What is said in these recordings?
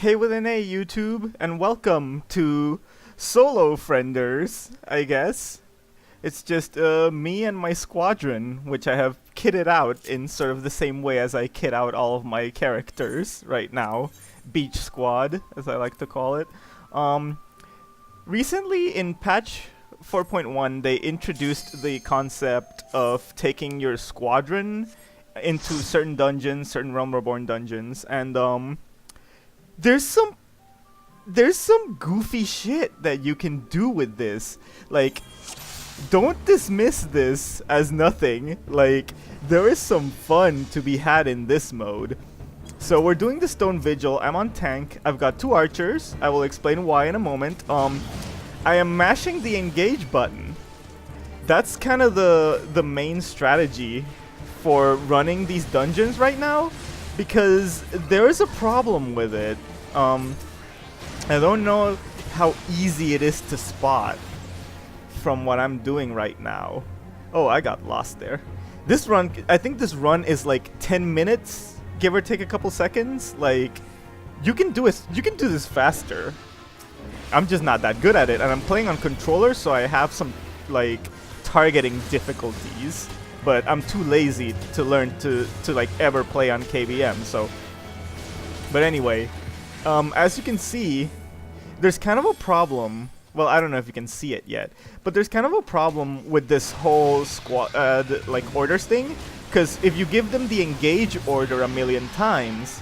Hey with an A, YouTube, and welcome to Solo Frienders, I guess. It's just me and my squadron, which I have kitted out in sort of the same way as I kit out all of my characters right now. Beach Squad, as I like to call it. Um, Recently in patch 4.1, they introduced the concept of taking your squadron into certain dungeons, certain Realm Reborn dungeons, and there's some goofy shit that you can do with this. Like, don't dismiss this as nothing. Like, there is some fun to be had in this mode. So we're doing the Stone Vigil. I'm on tank. I've got two archers. I will explain why in a moment. I am mashing the engage button. That's kind of the main strategy for running these dungeons right now, because there is a problem with it. I don't know how easy it is to spot from what I'm doing right now. Oh, I got lost there. This run, I think this run is like 10 minutes, give or take a couple seconds. Like, you can do this faster. I'm just not that good at it, and I'm playing on controller, so I have some like targeting difficulties. But I'm too lazy to learn to like ever play on KBM. So, but anyway, as you can see, there's kind of a problem. Well, I don't know if you can see it yet, but there's kind of a problem with this whole squad like orders thing. Because if you give them the engage order a million times,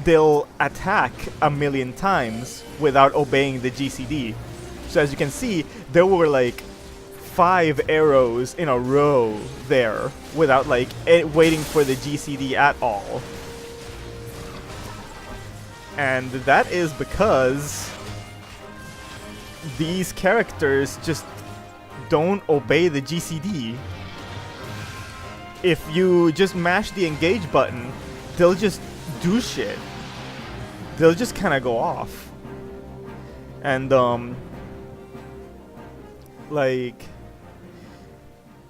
they'll attack a million times without obeying the GCD. So as you can see, there were like 5 arrows in a row there without like waiting for the GCD at all. And that is because these characters just don't obey the GCD. If you just mash the engage button, they'll just do shit. They'll just kind of go off. And like,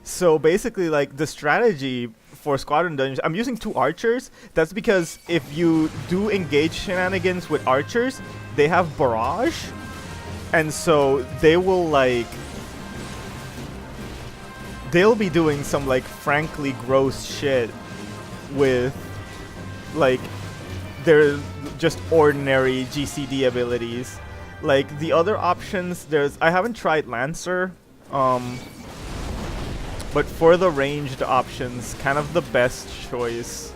so basically, like, the strategy for squadron dungeons, I'm using 2 archers. That's because if you do engage shenanigans with archers, they have barrage, and so they will like, they'll be doing some like frankly gross shit with like their just ordinary GCD abilities. Like the other options, I haven't tried Lancer, but for the ranged options, kind of the best choice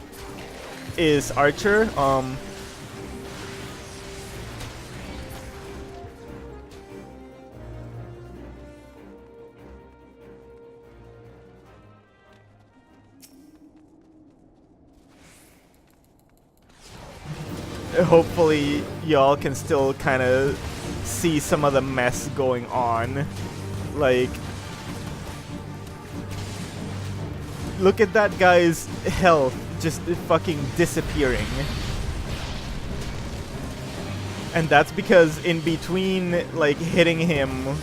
is Archer. Hopefully y'all can still kind of see some of the mess going on. Like, look at that guy's health just fucking disappearing. And that's because in between like hitting him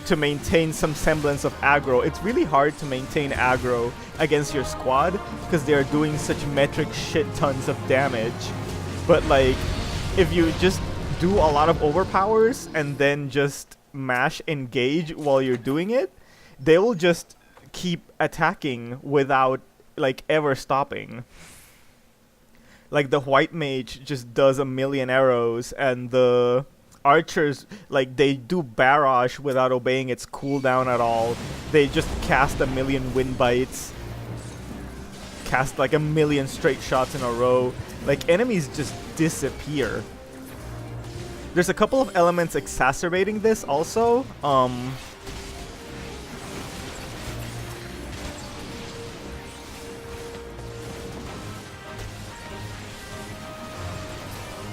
to maintain some semblance of aggro, it's really hard to maintain aggro against your squad because they are doing such metric shit tons of damage. But like, if you just do a lot of overpowers and then just mash engage while you're doing it, they will just keep attacking without like ever stopping. Like the white mage just does a million arrows, and the archers, like, they do barrage without obeying its cooldown at all. They just cast a million wind bites, cast like a million straight shots in a row. Like, enemies just disappear. There's a couple of elements exacerbating this also.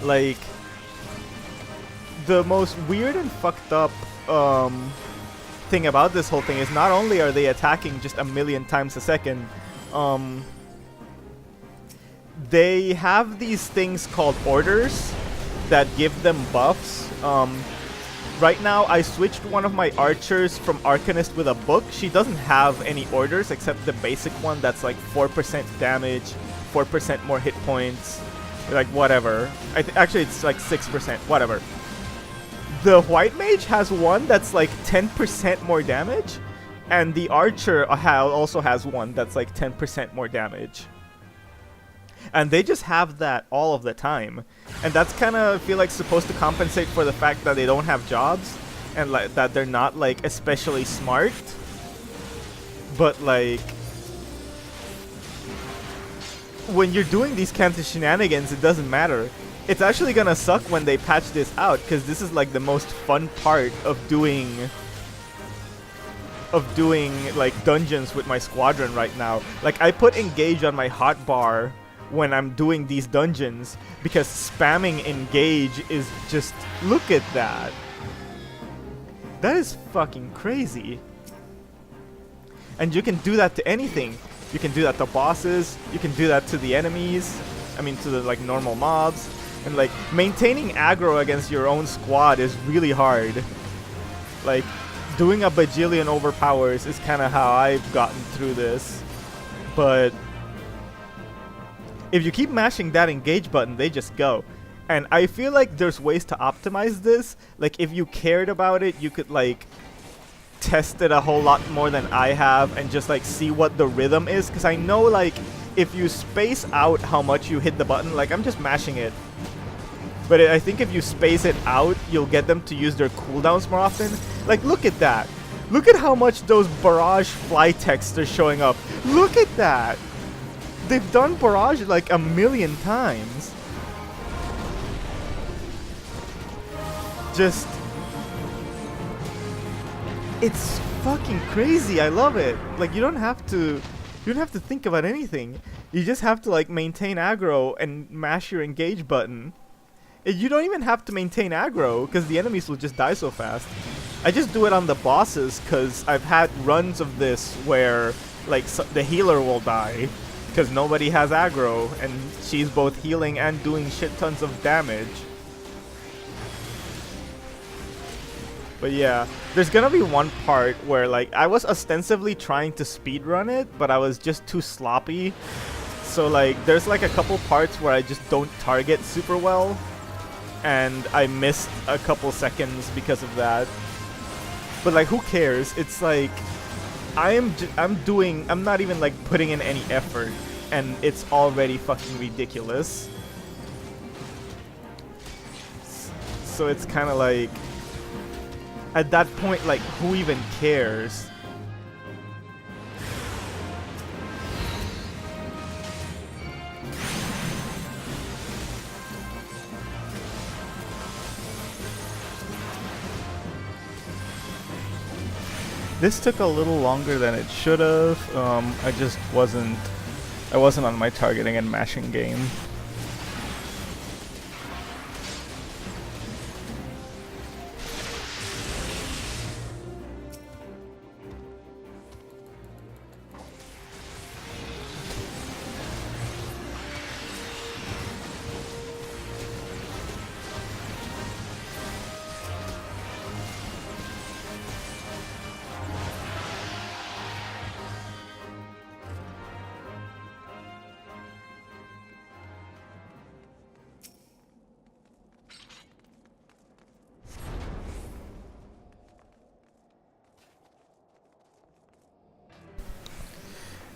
Like, the most weird and fucked up thing about this whole thing is not only are they attacking just a million times a second, they have these things called orders that give them buffs. Right now, I switched one of my archers from Arcanist with a book. She doesn't have any orders except the basic one that's like 4% damage, 4% more hit points, Like, whatever. Actually, it's like 6%. Whatever. The white mage has one that's like 10% more damage. And the archer also has one that's like 10% more damage. And they just have that all of the time. And that's kind of, feel like, supposed to compensate for the fact that they don't have jobs. And like that they're not like especially smart. But like, when you're doing these kinds of shenanigans, it doesn't matter. It's actually gonna suck when they patch this out, because this is like the most fun part of doing like dungeons with my squadron right now. Like, I put engage on my hotbar when I'm doing these dungeons, because spamming engage is just, look at that. That is fucking crazy. And you can do that to anything. You can do that to bosses, you can do that to the enemies, I mean to the like normal mobs. And like, maintaining aggro against your own squad is really hard. Like, doing a bajillion overpowers is kind of how I've gotten through this. But if you keep mashing that engage button, they just go. And I feel like there's ways to optimize this. Like, if you cared about it, you could like test it a whole lot more than I have and just like see what the rhythm is. Because I know like if you space out how much you hit the button, like I'm just mashing it. But I think if you space it out, you'll get them to use their cooldowns more often. Like, look at that. Look at how much those barrage fly texts are showing up. Look at that. They've done barrage like a million times. Just, it's fucking crazy. I love it. Like, you don't have to think about anything. You just have to like maintain aggro and mash your engage button. You don't even have to maintain aggro, because the enemies will just die so fast. I just do it on the bosses, because I've had runs of this where like the healer will die, because nobody has aggro, and she's both healing and doing shit tons of damage. But yeah, there's gonna be one part where like I was ostensibly trying to speedrun it, but I was just too sloppy. So like there's like a couple parts where I just don't target super well. And I missed a couple seconds because of that. But like, who cares? It's like I'm not even like putting in any effort, and it's already fucking ridiculous. So it's kind of like, at that point, like, who even cares? This took a little longer than it should have. I wasn't on my targeting and mashing game.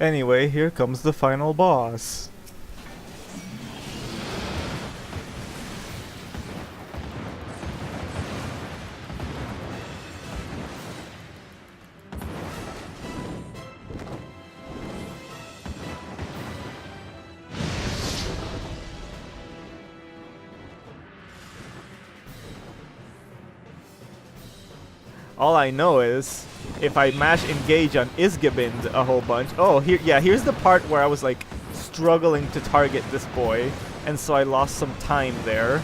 Anyway, here comes the final boss. All I know is, if I mash engage on Isgabind a whole bunch... Oh, here's the part where I was like struggling to target this boy, and so I lost some time there.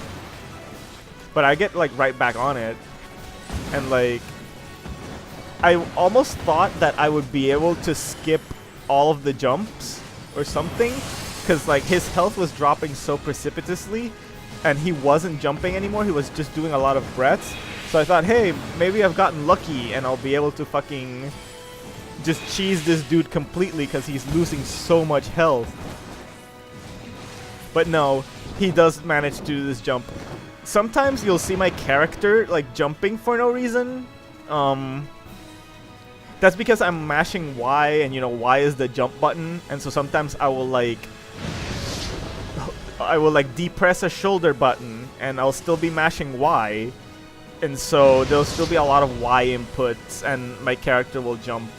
But I get like right back on it. And like, I almost thought that I would be able to skip all of the jumps or something, because like his health was dropping so precipitously, and he wasn't jumping anymore, he was just doing a lot of breaths. So I thought, hey, maybe I've gotten lucky and I'll be able to fucking just cheese this dude completely because he's losing so much health. But no, he does manage to do this jump. Sometimes you'll see my character like jumping for no reason. That's because I'm mashing Y, and you know Y is the jump button, and so sometimes I will like depress a shoulder button and I'll still be mashing Y, and so there'll still be a lot of Y inputs and my character will jump.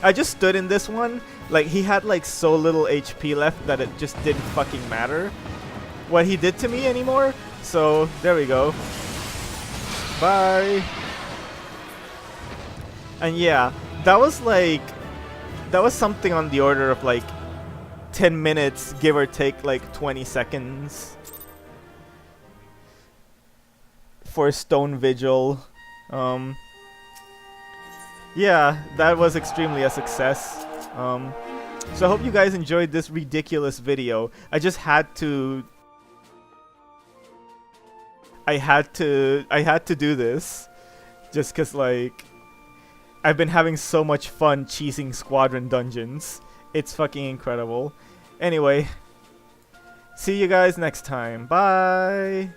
I just stood in this one, like he had like so little HP left that it just didn't fucking matter what he did to me anymore. So there we go. Bye. And yeah, that was something on the order of like 10 minutes, give or take like 20 seconds for Stone Vigil. Yeah, that was extremely a success. So I hope you guys enjoyed this ridiculous video. I just had to do this just cuz like I've been having so much fun cheesing squadron dungeons. It's fucking incredible. Anyway, see you guys next time. Bye.